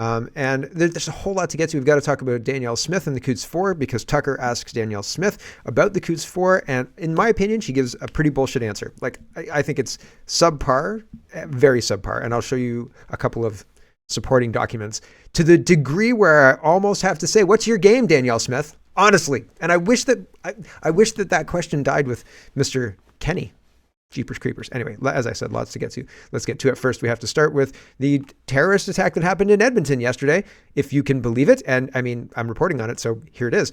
And there's a whole lot to get to. We've got to talk about Danielle Smith and the Quds 4 because Tucker asks Danielle Smith about the Quds 4. And in my opinion, she gives a pretty bullshit answer. Like, I think it's subpar, very subpar. And I'll show you a couple of supporting documents to the degree where I almost have to say, what's your game, Danielle Smith? Honestly. And I wish that that question died with Mr. Kenny. Jeepers creepers. Anyway, as I said, lots to get to. Let's get to it. First, we have to start with the terrorist attack that happened in Edmonton yesterday, if you can believe it. And I mean, I'm reporting on it, so here it is.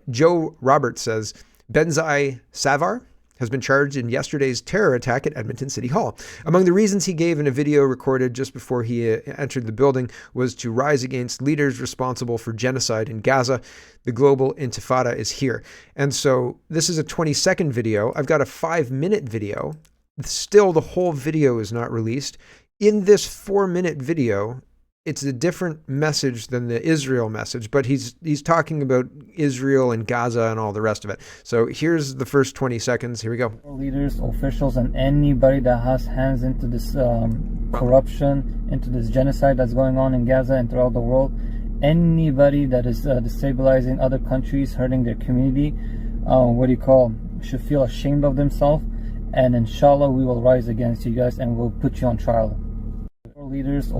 Joe Roberts says, Benzai Savar has been charged in yesterday's terror attack at Edmonton City Hall. Among the reasons he gave in a video recorded just before he entered the building was to rise against leaders responsible for genocide in Gaza. The global intifada is here. And so this is a 20-second video. I've got a 5-minute video. Still, the whole video is not released. In this 4-minute video, it's a different message than the Israel message, but he's talking about Israel and Gaza and all the rest of it. So here's the first 20 seconds. Here we go. Leaders, officials, and anybody that has hands into this corruption, into this genocide that's going on in Gaza and throughout the world, anybody that is destabilizing other countries, hurting their community, should feel ashamed of themselves. And inshallah, we will rise against you guys and we'll put you on trial. Leaders.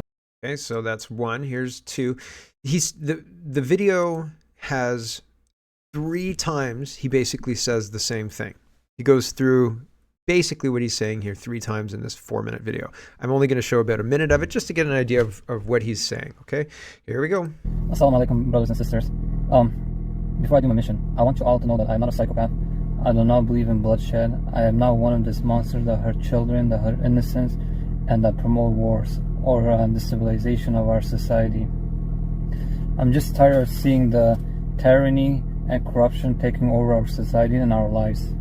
Okay, so that's one. Here's two. The video has 3 times he basically says the same thing. He goes through basically what he's saying here 3 times in this 4-minute video. I'm only going to show about a minute of it just to get an idea of what he's saying. Okay, here we go. Assalamu alaikum, brothers and sisters. Before I do my mission, I want you all to know that I'm not a psychopath. I do not believe in bloodshed. I am not one of these monsters that hurt children, that hurt innocents, and that promote wars or the civilization of our society. I'm just tired of seeing the tyranny and corruption taking over our society and our lives.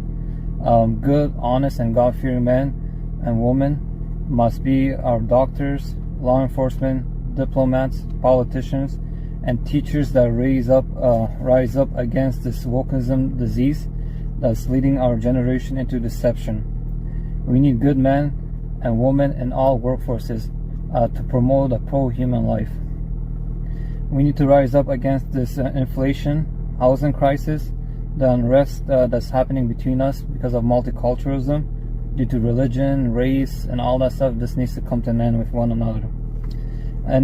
Good, honest, and God-fearing men and women must be our doctors, law enforcement, diplomats, politicians, and teachers that rise up against this wokeism disease that's leading our generation into deception. We need good men and women in all workforces to promote a pro-human life. We need to rise up against this inflation, housing crisis, the unrest that's happening between us because of multiculturalism, due to religion, race, and all that stuff. This needs to come to an end with one another.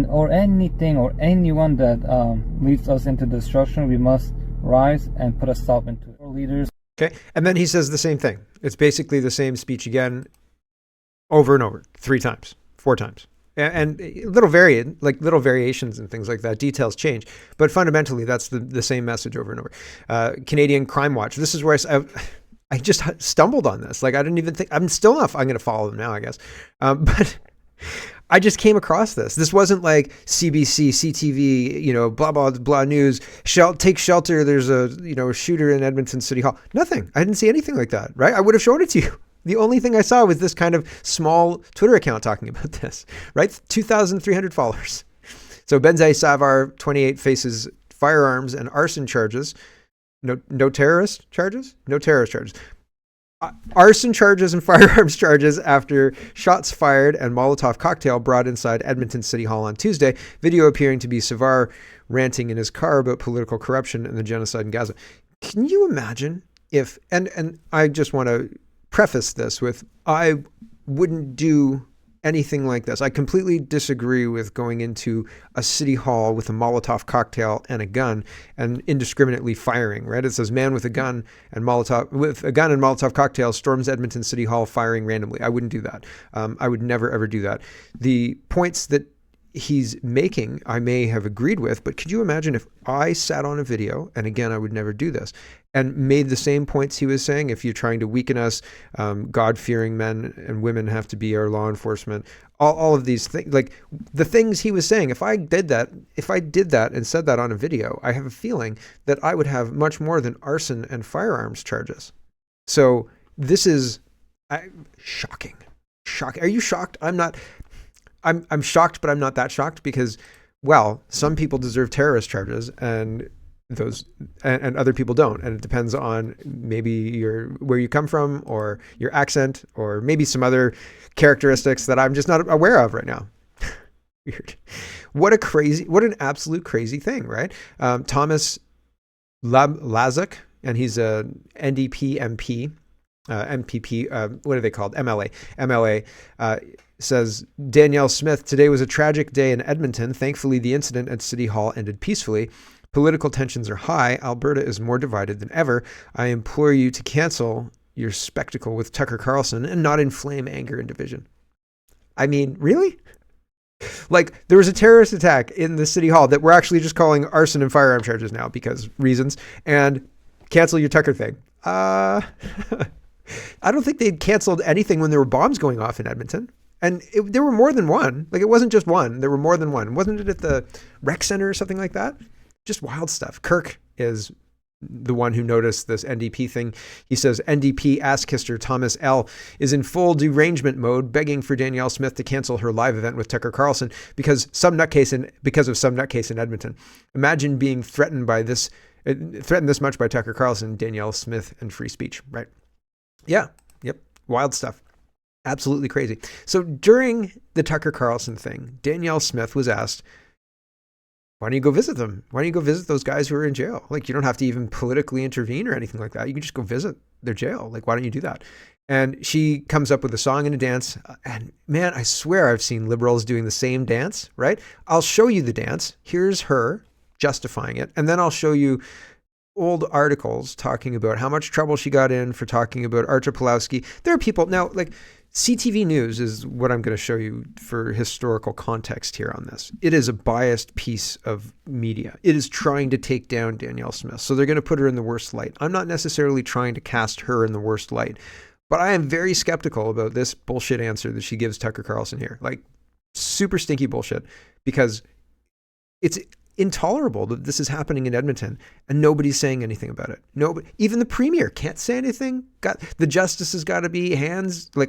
Or anything or anyone that leads us into destruction, we must rise and put a stop into it. Our leaders. Okay, and then he says the same thing. It's basically the same speech again, over and over, 3 times, 4 times. And little variations and things like that. Details change, but fundamentally that's the same message over and over. Canadian Crime Watch. This is where I just stumbled on this. Like I didn't even think. I'm still not. I'm going to follow them now, I guess. But I just came across this. This wasn't like CBC, CTV, blah blah blah news. Take shelter. There's a shooter in Edmonton City Hall. Nothing. I didn't see anything like that. Right? I would have shown it to you. The only thing I saw was this kind of small Twitter account talking about this, right? 2,300 followers. So Benzai Savar, 28, faces firearms and arson charges. No terrorist charges? No terrorist charges. Arson charges and firearms charges after shots fired and Molotov cocktail brought inside Edmonton City Hall on Tuesday. Video appearing to be Savar ranting in his car about political corruption and the genocide in Gaza. Can you imagine if, and I just want to preface this with, I wouldn't do anything like this. I completely disagree with going into a city hall with a Molotov cocktail and a gun and indiscriminately firing, right? It says man with a gun and Molotov cocktail storms Edmonton City Hall firing randomly. I wouldn't do that. I would never, ever do that. The points that he's making, I may have agreed with, but could you imagine if I sat on a video, and again, I would never do this, and made the same points he was saying? If you're trying to weaken us, God-fearing men and women have to be our law enforcement, all of these things, like the things he was saying, if I did that and said that on a video, I have a feeling that I would have much more than arson and firearms charges. So this is shocking. Are you shocked? I'm not. I'm shocked, but I'm not that shocked because, well, some people deserve terrorist charges and other people don't. And it depends on maybe where you come from or your accent or maybe some other characteristics that I'm just not aware of right now. Weird. What an absolute crazy thing, right? Thomas Lazuk, and he's a NDP MP, MPP, what are they called? MLA, says, Danielle Smith, today was a tragic day in Edmonton. Thankfully, the incident at City Hall ended peacefully. Political tensions are high. Alberta is more divided than ever. I implore you to cancel your spectacle with Tucker Carlson and not inflame anger and division. I mean, really? Like, there was a terrorist attack in the City Hall that we're actually just calling arson and firearm charges now because reasons, and cancel your Tucker thing. I don't think they'd canceled anything when there were bombs going off in Edmonton. And there were more than one. Like, it wasn't just one. There were more than one. Wasn't it at the rec center or something like that? Just wild stuff. Kirk is the one who noticed this NDP thing. He says, NDP ass-kisser Thomas L. is in full derangement mode, begging for Danielle Smith to cancel her live event with Tucker Carlson because of some nutcase in Edmonton. Imagine being threatened this much by Tucker Carlson, Danielle Smith, and free speech, right? Yeah. Yep. Wild stuff. Absolutely crazy. So during the Tucker Carlson thing, Danielle Smith was asked, why don't you go visit them? Why don't you go visit those guys who are in jail? Like, you don't have to even politically intervene or anything like that. You can just go visit their jail. Like, why don't you do that? And she comes up with a song and a dance. And man, I swear I've seen liberals doing the same dance, right? I'll show you the dance. Here's her justifying it. And then I'll show you old articles talking about how much trouble she got in for talking about Artur Pawlowski. There are people now, like, CTV News is what I'm going to show you for historical context here on this. It is a biased piece of media. It is trying to take down Danielle Smith. So they're going to put her in the worst light. I'm not necessarily trying to cast her in the worst light, but I am very skeptical about this bullshit answer that she gives Tucker Carlson here. Like, super stinky bullshit, because it's intolerable that this is happening in Edmonton and nobody's saying anything about it. Nobody, even the premier can't say anything. The justice has got to be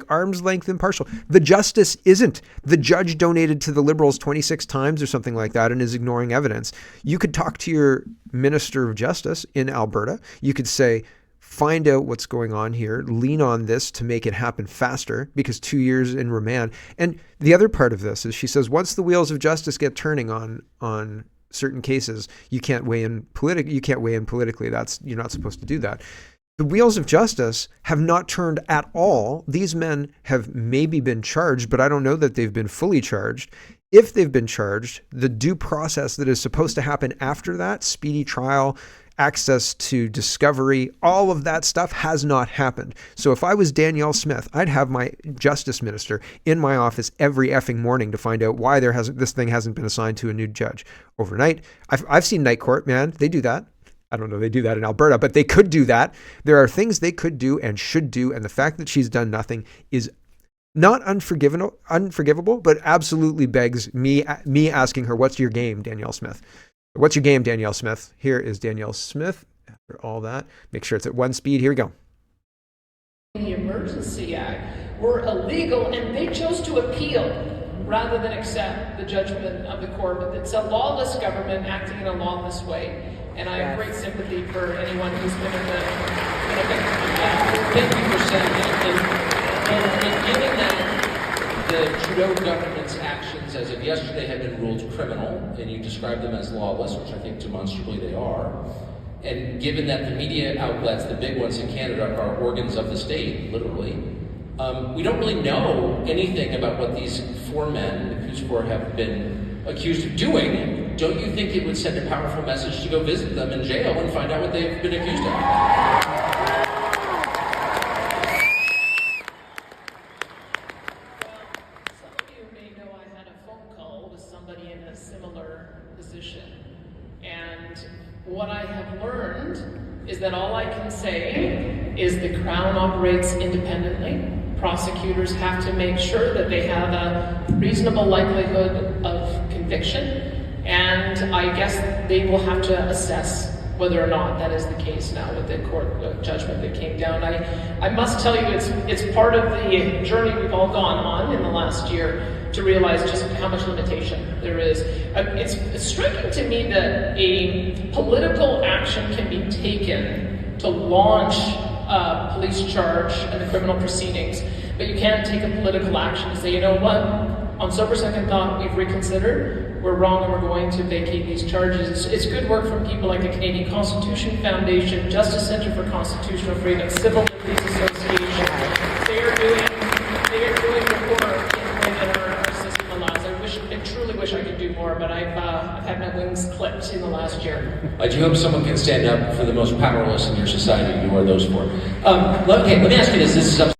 arm's length impartial. The justice isn't. The judge donated to the Liberals 26 times or something like that and is ignoring evidence. You could talk to your Minister of Justice in Alberta. You could say, find out what's going on here, lean on this to make it happen faster, because 2 years in remand. And the other part of this is, she says, once the wheels of justice get turning on certain cases, you can't weigh in politically. You're not supposed to do that. The wheels of justice have not turned at all. These men have maybe been charged, but I don't know that they've been fully charged. If they've been charged, the due process that is supposed to happen after that, speedy trial, access to discovery, all of that stuff has not happened. So if I was Danielle Smith, I'd have my justice minister in my office every effing morning to find out why this thing hasn't been assigned to a new judge overnight. I've seen night court, man. They do that. I don't know they do that in Alberta, but they could do that. There are things they could do and should do, and the fact that she's done nothing is not unforgivable, but absolutely begs me asking her, what's your game, Danielle Smith? What's your game, Danielle Smith? Here is Danielle Smith. After all that, make sure it's at one speed. Here we go. The Emergency Act were illegal, and they chose to appeal rather than accept the judgment of the court. But it's a lawless government acting in a lawless way, and I have great sympathy for anyone who's been in the victim of that. Thank you for saying that. And given that the Trudeau government's actions as of yesterday have been ruled criminal, and you describe them as lawless, which I think demonstrably they are, and given that the media outlets, the big ones in Canada, are organs of the state, literally, we don't really know anything about what these four men, the accused four, have been accused of doing. Don't you think it would send a powerful message to go visit them in jail and find out what they've been accused of? What I have learned is that all I can say is the Crown operates independently. Prosecutors have to make sure that they have a reasonable likelihood of conviction, and I guess they will have to assess whether or not that is the case now with the court judgment that came down. I must tell you, it's part of the journey we've all gone on in the last year to realize just how much limitation there is. It's striking to me that a political action can be taken to launch a police charge and the criminal proceedings, but you can't take a political action to say, you know what, on sober second thought, we've reconsidered. We're wrong and we're going to vacate these charges. It's good work from people like the Canadian Constitution Foundation, Justice Centre for Constitutional Freedom, Civil Liberties Association. They are doing the work in the way that our system allows. I truly wish I could do more, but I've had my wings clipped in the last year. I do hope someone can stand up for the most powerless in your society. Who are those for? Okay, let me ask you this. This is up.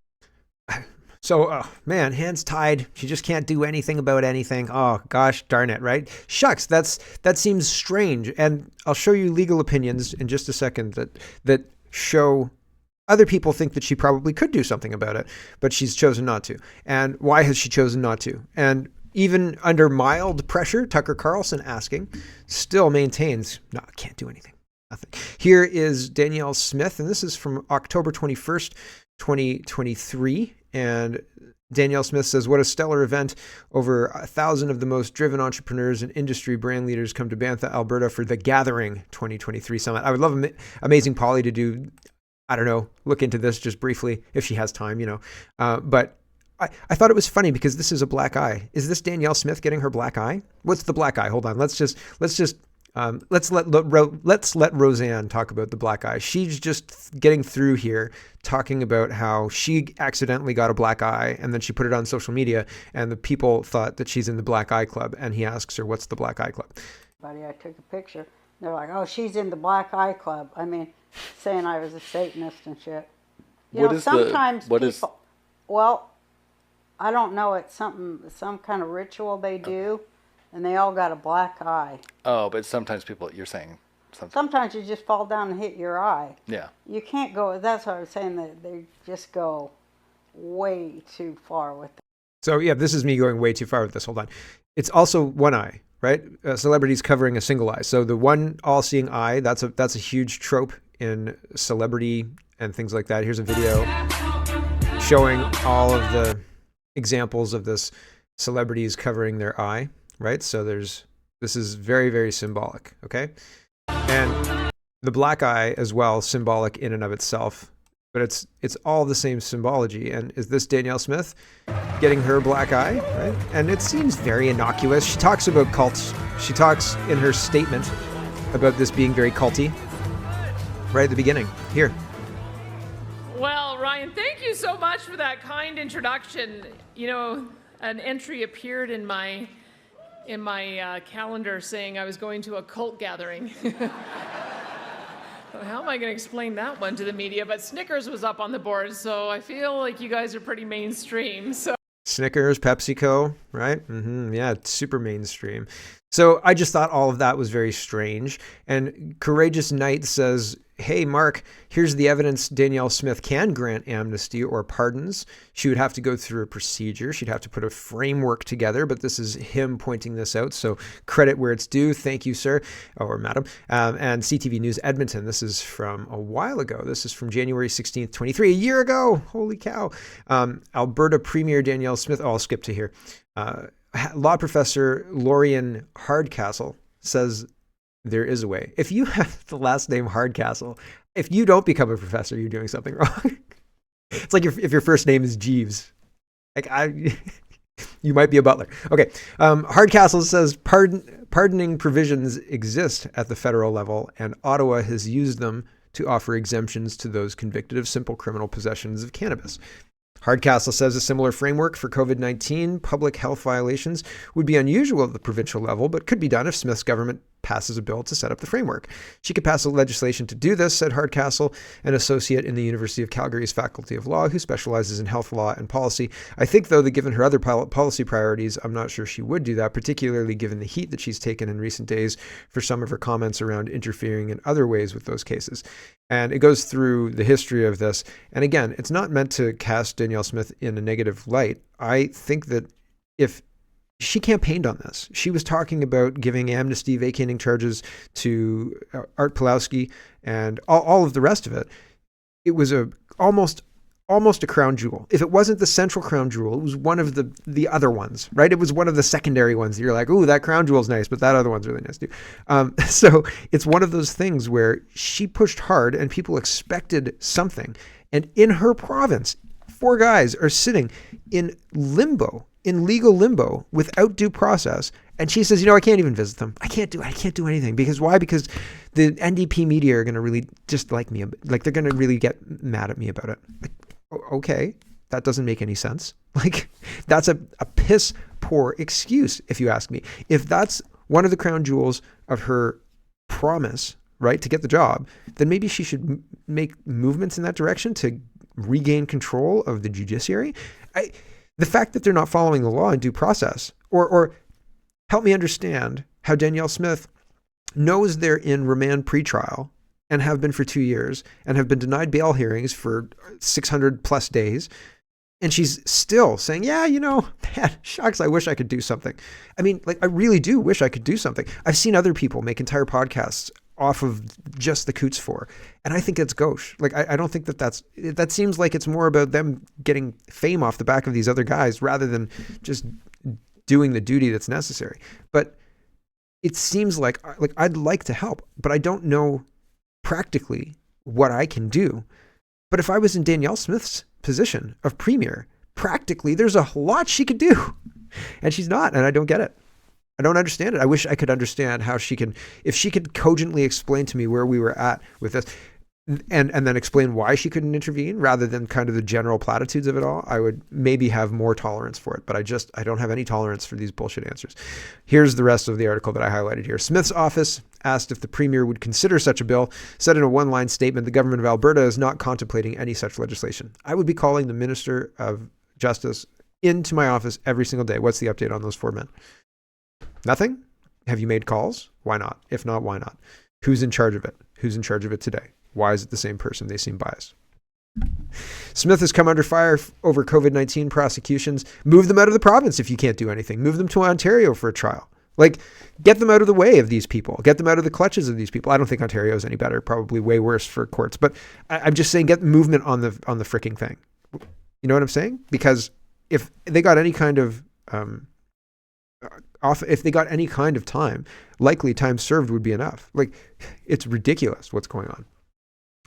So, man, hands tied. She just can't do anything about anything. Oh, gosh darn it, right? Shucks, that seems strange. And I'll show you legal opinions in just a second that show other people think that she probably could do something about it, but she's chosen not to. And why has she chosen not to? And even under mild pressure, Tucker Carlson asking, still maintains, no, I can't do anything. Nothing. Here is Danielle Smith, and this is from October 21st, 2023. And Danielle Smith says, what a stellar event. Over 1,000 of the most driven entrepreneurs and industry brand leaders come to Bantha, Alberta for the Gathering 2023 Summit. I would love Amazing Polly to do, I don't know, look into this just briefly if she has time, but I thought it was funny because this is a black eye. Is this Danielle Smith getting her black eye? What's the black eye? Hold on. Let's let Roseanne talk about the black eye. She's just getting through here, talking about how she accidentally got a black eye and then she put it on social media and the people thought that she's in the black eye club. And he asks her, what's the black eye club? I took a picture. They're like, oh, she's in the black eye club. I mean, saying I was a Satanist and shit. Sometimes people, well, I don't know. It's some kind of ritual they do, and they all got a black eye. Oh, but sometimes people, you're saying something. Sometimes you just fall down and hit your eye. Yeah. You can't go. That's what I was saying. That they just go way too far with it. So yeah, this is me going way too far with this. Hold on. It's also one eye, right? Celebrities covering a single eye. So the one all-seeing eye, that's a huge trope in celebrity and things like that. Here's a video showing all of the examples of this celebrities covering their eye, right? So this is very, very symbolic, okay? And the black eye as well, symbolic in and of itself, but it's all the same symbology. And is this Danielle Smith getting her black eye, right? And it seems very innocuous. She talks about cults. She talks in her statement about this being very culty right at the beginning. Here. Well, Ryan, thank you so much for that kind introduction. An entry appeared in my calendar saying I was going to a cult gathering. How am I going to explain that one to the media? But Snickers was up on the board, so I feel like you guys are pretty mainstream. So Snickers, PepsiCo, right? Yeah, it's super mainstream. So I just thought all of that was very strange. And Courageous Knight says, hey, Mark, here's the evidence Danielle Smith can grant amnesty or pardons. She would have to go through a procedure. She'd have to put a framework together, but this is him pointing this out. So credit where it's due. Thank you, sir, or madam. And CTV News Edmonton, this is from a while ago. This is from January 16th, 23, a year ago. Holy cow. Alberta Premier Danielle Smith, I'll skip to here. Law professor Lorian Hardcastle says there is a way. If you have the last name Hardcastle, if you don't become a professor, you're doing something wrong. It's like if your first name is Jeeves. You might be a butler. Okay. Hardcastle says pardoning provisions exist at the federal level, and Ottawa has used them to offer exemptions to those convicted of simple criminal possessions of cannabis. Hardcastle says a similar framework for COVID-19 public health violations would be unusual at the provincial level, but could be done if Smith's government passes a bill to set up the framework. She could pass a legislation to do this, said Hardcastle, an associate in the University of Calgary's Faculty of Law who specializes in health law and policy. I think, though, that given her other policy priorities, I'm not sure she would do that, particularly given the heat that she's taken in recent days for some of her comments around interfering in other ways with those cases. And it goes through the history of this. And again, it's not meant to cast Danielle Smith in a negative light. I think that if she campaigned on this, she was talking about giving amnesty, vacating charges to Art Pulowski and all of the rest of it. It was almost a crown jewel. If it wasn't the central crown jewel, it was one of the other ones, right? It was one of the secondary ones. You're like, ooh, that crown jewel's nice, but that other one's really nice too. So it's one of those things where she pushed hard and people expected something. And in her province, 4 guys are sitting in limbo in legal limbo without due process. And she says, I can't even visit them. I can't do anything. Because why? Because the NDP media are going to really dislike me. Like, they're going to really get mad at me about it. Like, okay, that doesn't make any sense. Like, that's a piss poor excuse, if you ask me. If that's one of the crown jewels of her promise, right, to get the job, then maybe she should make movements in that direction to regain control of the judiciary. The fact that they're not following the law in due process, or help me understand how Danielle Smith knows they're in remand pretrial and have been for 2 years and have been denied bail hearings for 600 plus days. And she's still saying, man, shucks, I wish I could do something. I mean, like, I really do wish I could do something. I've seen other people make entire podcasts off of just the Coots 4. And I think it's gauche. Like, I don't think that seems like it's more about them getting fame off the back of these other guys rather than just doing the duty that's necessary. But it seems like I'd like to help, but I don't know practically what I can do. But if I was in Danielle Smith's position of premier, practically there's a lot she could do, and she's not, and I don't get it. I don't understand it. I wish I could understand how if she could cogently explain to me where we were at with this, and then explain why she couldn't intervene rather than kind of the general platitudes of it all, I would maybe have more tolerance for it. But I don't have any tolerance for these bullshit answers. Here's the rest of the article that I highlighted here. Smith's office asked if the premier would consider such a bill, said in a one-line statement, the government of Alberta is not contemplating any such legislation. I would be calling the Minister of Justice into my office every single day. What's the update on those 4 men? Nothing? Have you made calls? Why not? If not, why not? Who's in charge of it? Who's in charge of it today? Why is it the same person? They seem biased. Smith has come under fire over COVID-19 prosecutions. Move them out of the province if you can't do anything. Move them to Ontario for a trial. Like, get them out of the way of these people. Get them out of the clutches of these people. I don't think Ontario is any better. Probably way worse for courts. But I'm just saying, get movement on the freaking thing. You know what I'm saying? Because if they got any kind of if they got any kind of time, likely time served would be enough. Like, it's ridiculous what's going on.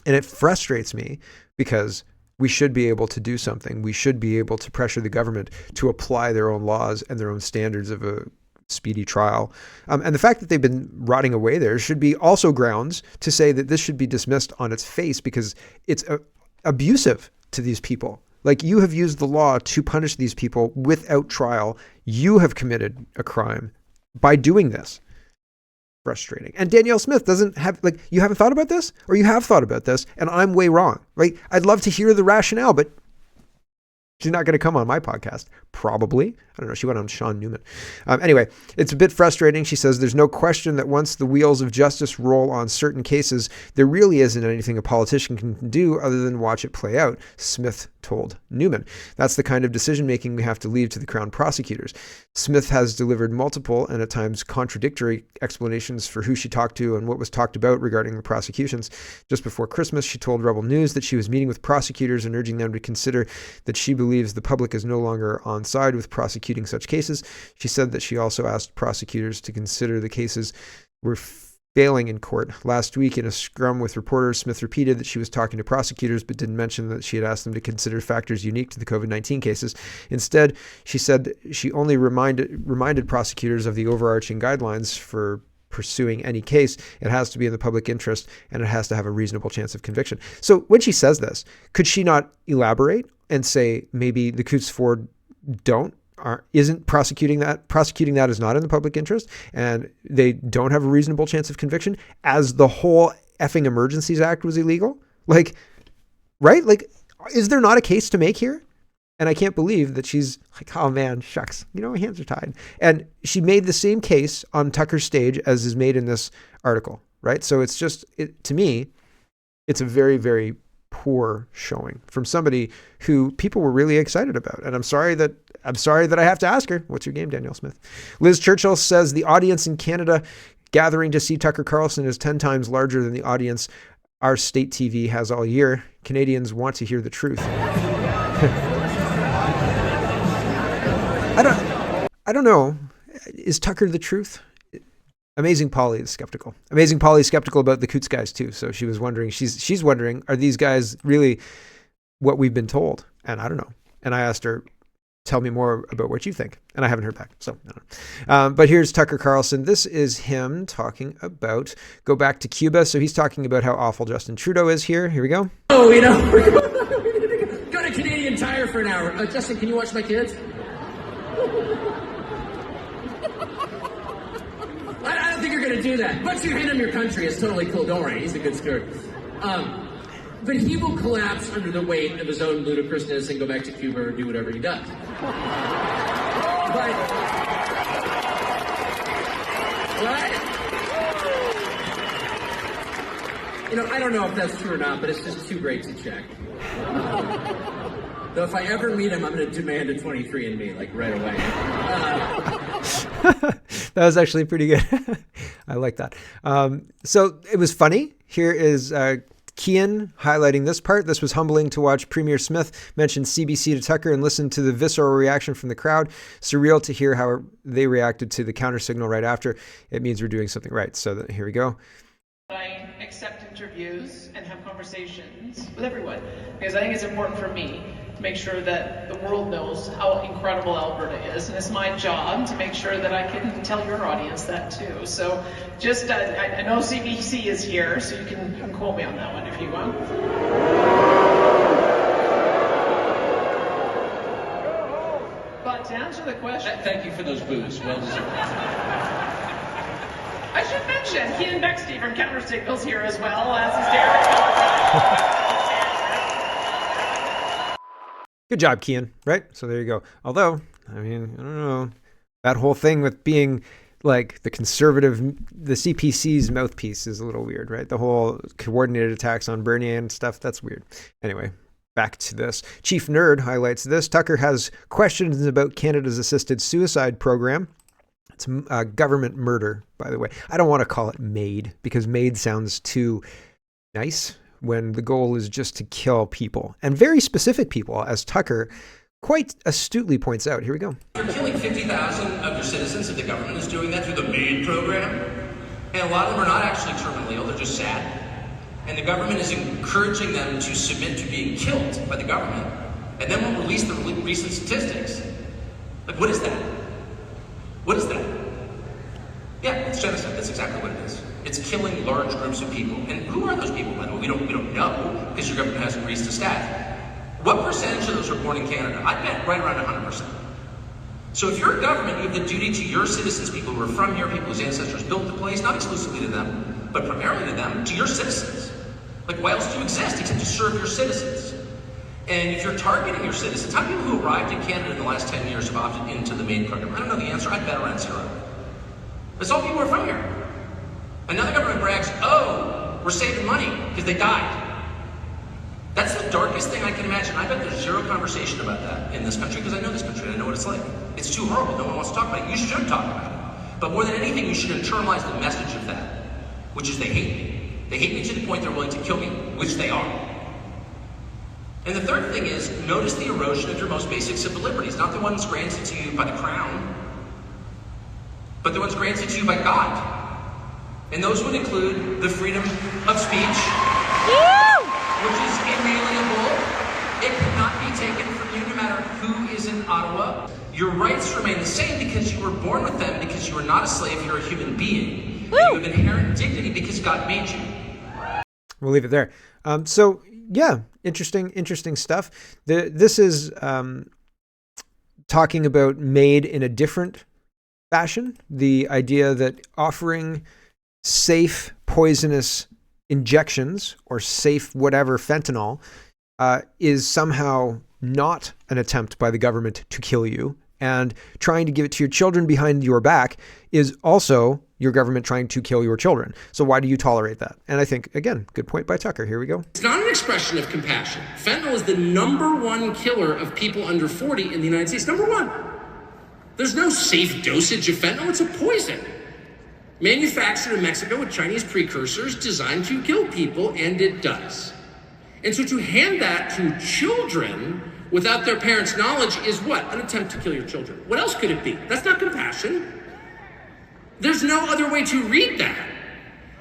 And it frustrates me because we should be able to do something. We should be able to pressure the government to apply their own laws and their own standards of a speedy trial. And the fact that they've been rotting away there should be also grounds to say that this should be dismissed on its face because it's abusive to these people. Like, you have used the law to punish these people without trial. You have committed a crime by doing this. Frustrating. And Danielle Smith doesn't have, like, you haven't thought about this, or you have thought about this, and I'm way wrong, right? I'd love to hear the rationale, but she's not going to come on my podcast, probably. I don't know. She went on Sean Newman. Anyway, it's a bit frustrating. She says there's no question that once the wheels of justice roll on certain cases, there really isn't anything a politician can do other than watch it play out, Smith told Newman. That's the kind of decision-making we have to leave to the Crown prosecutors. Smith has delivered multiple and at times contradictory explanations for who she talked to and what was talked about regarding the prosecutions. Just before Christmas, she told Rebel News that she was meeting with prosecutors and urging them to consider that she believes the public is no longer on side with prosecuting such cases. She said that she also asked prosecutors to consider the cases were failing in court. Last week, in a scrum with reporters, Smith repeated that she was talking to prosecutors, but didn't mention that she had asked them to consider factors unique to the COVID-19 cases. Instead, she said she only reminded prosecutors of the overarching guidelines for pursuing any case. It has to be in the public interest, and it has to have a reasonable chance of conviction. So when she says this, could she not elaborate and say maybe the Coots 4 isn't prosecuting that is not in the public interest, and they don't have a reasonable chance of conviction, as the whole effing Emergencies Act was illegal? Like, right? Like, is there not a case to make here? And I can't believe that she's like, oh man, shucks, my hands are tied. And she made the same case on Tucker's stage as is made in this article, right? So it's just, to me, it's a very, very poor showing from somebody who people were really excited about. And I'm sorry that I have to ask her, what's your game, Danielle Smith? Liz Churchill says the audience in Canada gathering to see Tucker Carlson is 10 times larger than the audience our state TV has all year. Canadians want to hear the truth. I don't know. Is Tucker the truth? Amazing Polly is skeptical. Amazing Polly is skeptical about the Coots guys too. So she was wondering, she's wondering, are these guys really what we've been told? And I don't know. And I asked her tell me more about what you think. And I haven't heard back. So, I don't know. But here's Tucker Carlson. This is him talking about, go back to Cuba. So he's talking about how awful Justin Trudeau is here. Here we go. Oh, you know, go to Canadian Tire for an hour. Justin, can you watch my kids? I don't think you're going to do that. Once you hand him your country, it's totally cool. Don't worry. He's a good steward. But he will collapse under the weight of his own ludicrousness and go back to Cuba or do whatever he does. But, right? You know, I don't know if that's true or not, but it's just too great to check. Though if I ever meet him, I'm going to demand a 23andMe, like, right away. That was actually pretty good. I like that. So it was funny. Here is Kian highlighting this part. This was humbling to watch Premier Smith mention CBC to Tucker and listen to the visceral reaction from the crowd. Surreal to hear how they reacted to the counter signal right after. It means we're doing something right. So here we go. I accept interviews and have conversations with everyone because I think it's important for me to make sure that the world knows how incredible Alberta is, and it's my job to make sure that I can tell your audience that too. So just, I know CBC is here, so you can quote me on that one if you want. But to answer the question... Thank you for those boos. Well deserved. I should mention, Ian Bexty from Counter Signals here as well, as is Derek. Good job, Kian, right? So there you go. Although, I mean, I don't know, that whole thing with being like the CPC's mouthpiece is a little weird, right? The whole coordinated attacks on Bernier and stuff, that's weird. Anyway, back to this. Chief Nerd highlights this. Tucker has questions about Canada's assisted suicide program. It's government murder, by the way. I don't want to call it MAID because MAID sounds too nice when the goal is just to kill people, and very specific people, as Tucker quite astutely points out. Here we go. You're killing 50,000 of your citizens if the government is doing that through the MAID program. And a lot of them are not actually terminally ill, they're just sad. And the government is encouraging them to submit to being killed by the government. And then we'll release the recent statistics. Like, what is that? What is that? Yeah, it's genocide. That's exactly what it is. It's killing large groups of people. And who are those people, by the way? We don't know, because your government hasn't released the stats. What percentage of those are born in Canada? I bet right around 100%. So if you're a government, you have the duty to your citizens, people who are from here, people whose ancestors built the place, not exclusively to them, but primarily to them, to your citizens. Like, why else do you exist except to serve your citizens? And if you're targeting your citizens, how many people who arrived in Canada in the last 10 years have opted into the MAID program? I don't know the answer. I bet around 0. It's all people who are from here. Another government brags, oh, we're saving money because they died. That's the darkest thing I can imagine. I bet there's zero conversation about that in this country because I know this country and I know what it's like. It's too horrible. No one wants to talk about it. You should talk about it. But more than anything, you should internalize the message of that, which is they hate me. They hate me to the point they're willing to kill me, which they are. And the third thing is, notice the erosion of your most basic civil liberties, not the ones granted to you by the crown, but the ones granted to you by God. And those would include the freedom of speech, which is inalienable. It cannot be taken from you no matter who is in Ottawa. Your rights remain the same because you were born with them, because you are not a slave, you're a human being. And you have inherent dignity because God made you. We'll leave it there. So, yeah, interesting stuff. This is talking about MAID in a different fashion. The idea that offering safe poisonous injections or safe whatever fentanyl is somehow not an attempt by the government to kill you, and trying to give it to your children behind your back is also your government trying to kill your children. So why do you tolerate that? And I think, again, good point by Tucker. Here we go. It's not an expression of compassion. Fentanyl is the #1 killer of people under 40 in the United States. #1. There's no safe dosage of fentanyl. It's a poison. Manufactured in Mexico with Chinese precursors designed to kill people, and it does. And so to hand that to children without their parents' knowledge is what? An attempt to kill your children. What else could it be? That's not compassion. There's no other way to read that.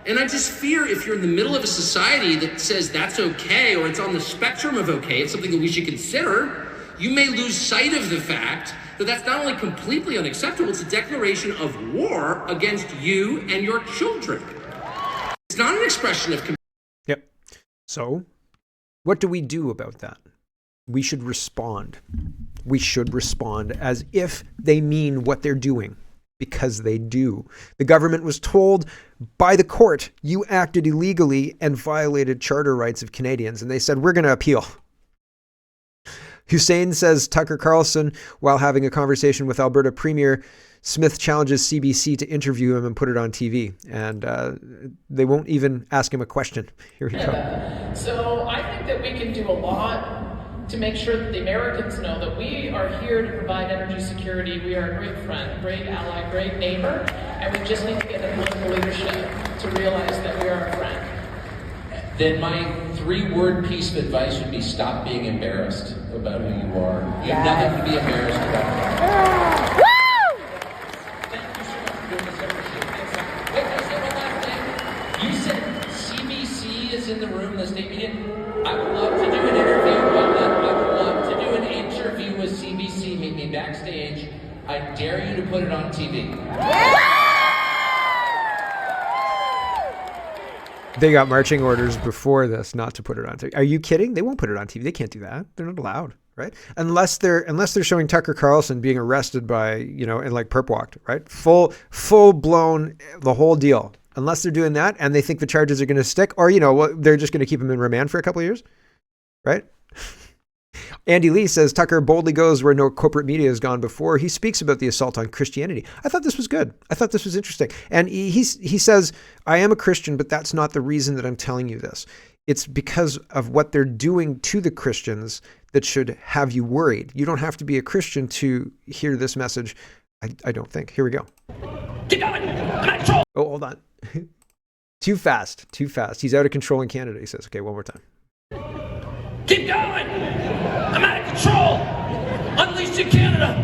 And I just fear if you're in the middle of a society that says that's okay, or it's on the spectrum of okay, it's something that we should consider, you may lose sight of the fact that that's not only completely unacceptable, it's a declaration of war against you and your children. It's not an expression of... Yep. So, what do we do about that? We should respond. We should respond as if they mean what they're doing, because they do. The government was told by the court, you acted illegally and violated charter rights of Canadians, and they said, we're going to appeal. Hussein says Tucker Carlson, while having a conversation with Alberta Premier Smith, challenges CBC to interview him and put it on TV. And they won't even ask him a question. Here we go. So I think that we can do a lot to make sure that the Americans know that we are here to provide energy security. We are a great friend, great ally, great neighbor, and we just need to get the political leadership to realize that we are a friend. Then my 3-word piece of advice would be stop being embarrassed about who you are. You have nothing to be embarrassed about. Woo! Thank you so much for doing this every day. Wait, can I say one last thing? You said CBC is in the room, the state media. I would love to do an interview. I would love to do an interview with CBC. Meet me backstage. I dare you to put it on TV. They got marching orders before this not to put it on TV. Are you kidding? They won't put it on TV. They can't do that. They're not allowed, right? Unless they're showing Tucker Carlson being arrested by, and like perp walked, right? Full blown, the whole deal. Unless they're doing that and they think the charges are going to stick, or, they're just going to keep him in remand for a couple of years, right? Andy Lee says Tucker boldly goes where no corporate media has gone before. He speaks about the assault on Christianity. I thought this was good. I thought this was interesting. And he says, I am a Christian, but that's not the reason that I'm telling you this. It's because of what they're doing to the Christians that should have you worried. You don't have to be a Christian to hear this message. I don't think. Here we go. Keep going. I'm out of control. Oh, hold on. Too fast. He's out of control in Canada, he says. Okay, one more time. Keep going. I'm out of control. Unleashed in Canada.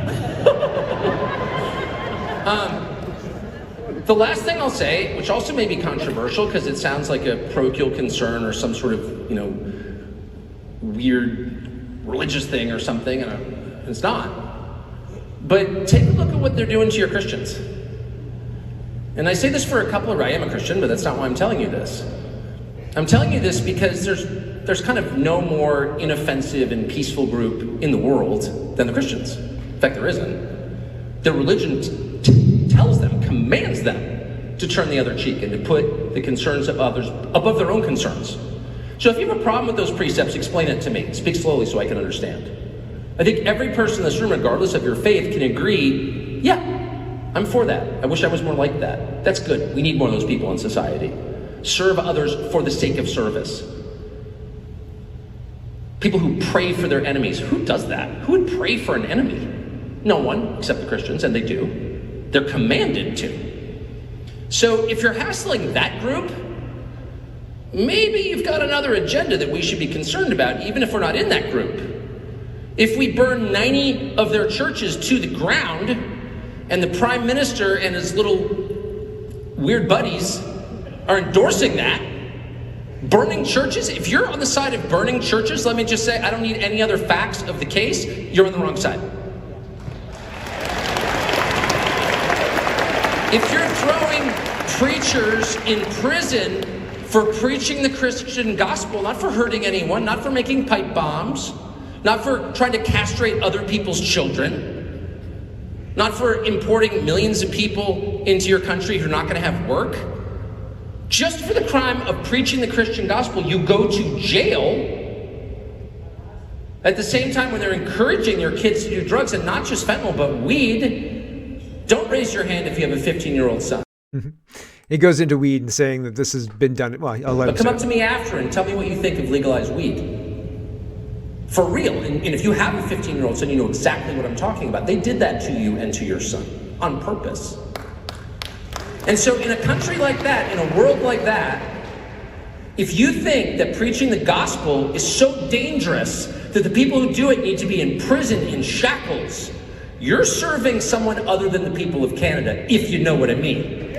The last thing I'll say, which also may be controversial because it sounds like a parochial concern or some sort of, weird religious thing or something, and it's not. But take a look at what they're doing to your Christians. And I say this for a couple of, I am a Christian, but that's not why I'm telling you this. I'm telling you this because there's kind of no more inoffensive and peaceful group in the world than the Christians. In fact, there isn't. Their religion tells them, commands them to turn the other cheek and to put the concerns of others above their own concerns. So if you have a problem with those precepts, explain it to me. Speak slowly so I can understand. I think every person in this room, regardless of your faith, can agree, yeah, I'm for that. I wish I was more like that. That's good. We need more of those people in society. Serve others for the sake of service. People who pray for their enemies. Who does that? Who would pray for an enemy? No one, except the Christians, and they do. They're commanded to. So if you're hassling that group, maybe you've got another agenda that we should be concerned about, even if we're not in that group. If we burn 90 of their churches to the ground, and the Prime Minister and his little weird buddies are endorsing that, burning churches, if you're on the side of burning churches, let me just say, I don't need any other facts of the case, you're on the wrong side. If you're throwing preachers in prison for preaching the Christian gospel, not for hurting anyone, not for making pipe bombs, not for trying to castrate other people's children, not for importing millions of people into your country who are not going to have work, just for the crime of preaching the Christian gospel, you go to jail. At the same time, when they're encouraging your kids to do drugs, and not just fentanyl, but weed, don't raise your hand if you have a 15-year-old son. Mm-hmm. He goes into weed and saying that this has been done. Well, I'll let him come up to me after and tell me what you think of legalized weed. For real. And if you have a 15-year-old son, you know exactly what I'm talking about. They did that to you and to your son on purpose. And so in a country like that, in a world like that, if you think that preaching the gospel is so dangerous that the people who do it need to be in prison in shackles, you're serving someone other than the people of Canada, if you know what I mean.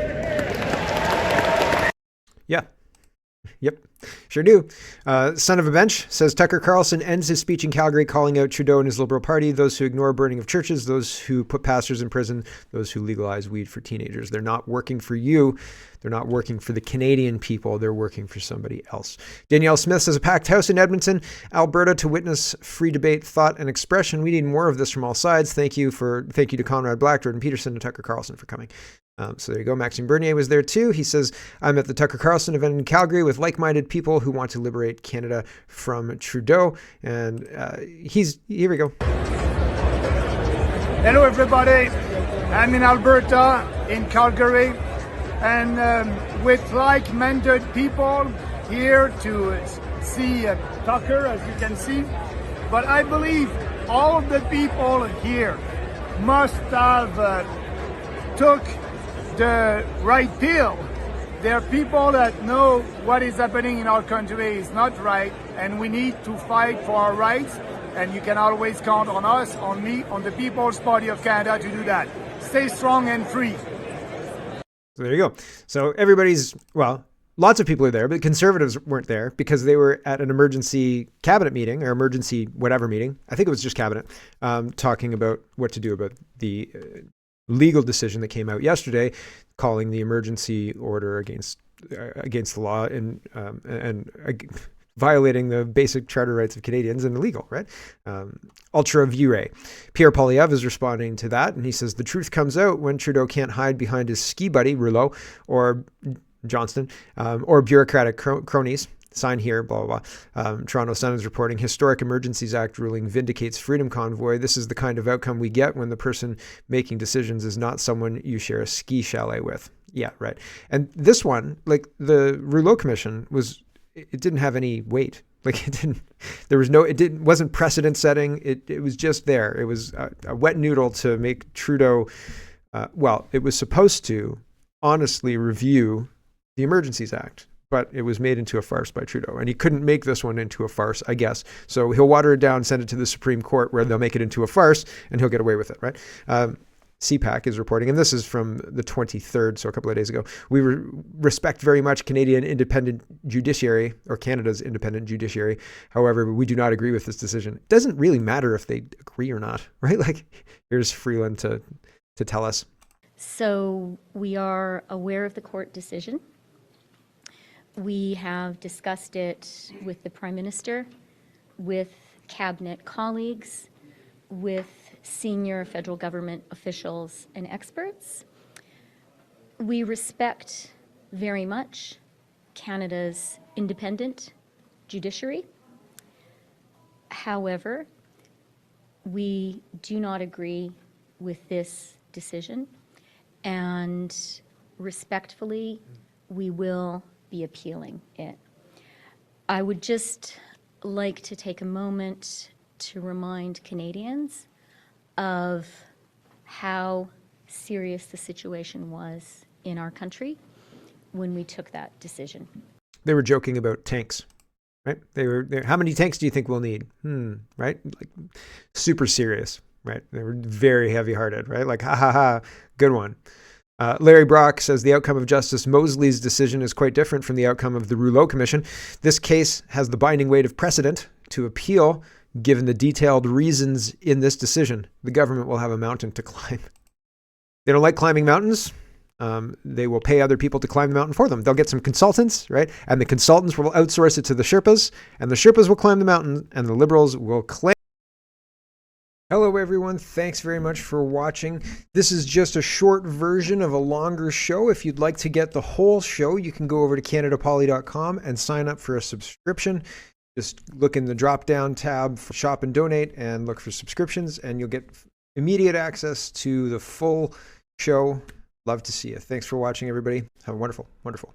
Yeah. Yep, sure do. Son of a Bench says Tucker Carlson ends his speech in Calgary calling out Trudeau and his Liberal Party, those who ignore burning of churches, those who put pastors in prison, those who legalize weed for teenagers. They're not working for you. They're not working for the Canadian people. They're working for somebody else. Danielle Smith says a packed house in Edmonton, Alberta, to witness free debate, thought, and expression. We need more of this from all sides. Thank you to Conrad Black, Jordan Peterson, and Tucker Carlson for coming. So there you go. Maxim Bernier was there too. He says, I'm at the Tucker Carlson event in Calgary with like-minded people who want to liberate Canada from Trudeau. And here we go. Hello, everybody. I'm in Alberta, in Calgary, and with like-minded people here to see Tucker, as you can see. But I believe all of the people here must have took the right pill. There are people that know what is happening in our country is not right, and we need to fight for our rights, and you can always count on us, on me, on the People's Party of Canada to do that. Stay strong and free. So there you go. So lots of people are there, but Conservatives weren't there because they were at an emergency cabinet meeting or emergency whatever meeting. I think it was just cabinet, talking about what to do about the legal decision that came out yesterday, calling the emergency order against the law and violating the basic charter rights of Canadians and illegal, right? Ultra Vire. Pierre Poilievre is responding to that, and he says the truth comes out when Trudeau can't hide behind his ski buddy Rouleau or Johnston or bureaucratic cronies. Sign here, blah, blah, blah. Toronto Sun is reporting Historic Emergencies Act ruling vindicates Freedom Convoy. This is the kind of outcome we get when the person making decisions is not someone you share a ski chalet with. Yeah, right. And this one, like the Rouleau Commission, it didn't have any weight. Like it wasn't precedent setting. It was just there. It was a wet noodle to make Trudeau, it was supposed to honestly review the Emergencies Act. But it was made into a farce by Trudeau. And he couldn't make this one into a farce, I guess. So he'll water it down, send it to the Supreme Court where they'll make it into a farce and he'll get away with it, right? CPAC is reporting, and this is from the 23rd, so a couple of days ago. We respect very much Canadian independent judiciary, or Canada's independent judiciary. However, we do not agree with this decision. It doesn't really matter if they agree or not, right? Like, here's Freeland to tell us. So we are aware of the court decision. We have discussed it with the Prime Minister, with cabinet colleagues, with senior federal government officials and experts. We respect very much Canada's independent judiciary. However, we do not agree with this decision, and respectfully, we will be appealing it. I would just like to take a moment to remind Canadians of how serious the situation was in our country when we took that decision. They were joking about tanks, right? They were, how many tanks do you think we'll need? Right? Like, super serious, right? They were very heavy-hearted, right? Like, ha ha ha, good one. Larry Brock says the outcome of Justice Mosley's decision is quite different from the outcome of the Rouleau Commission. This case has the binding weight of precedent to appeal, given the detailed reasons in this decision. The government will have a mountain to climb. They don't like climbing mountains. They will pay other people to climb the mountain for them. They'll get some consultants, right? And the consultants will outsource it to the Sherpas, and the Sherpas will climb the mountain, and the Liberals will claim. Hello, everyone. Thanks very much for watching. This is just a short version of a longer show. If you'd like to get the whole show, you can go over to CanadaPoly.com and sign up for a subscription. Just look in the drop-down tab for Shop and Donate and look for subscriptions, and you'll get immediate access to the full show. Love to see you. Thanks for watching, everybody. Have a wonderful, wonderful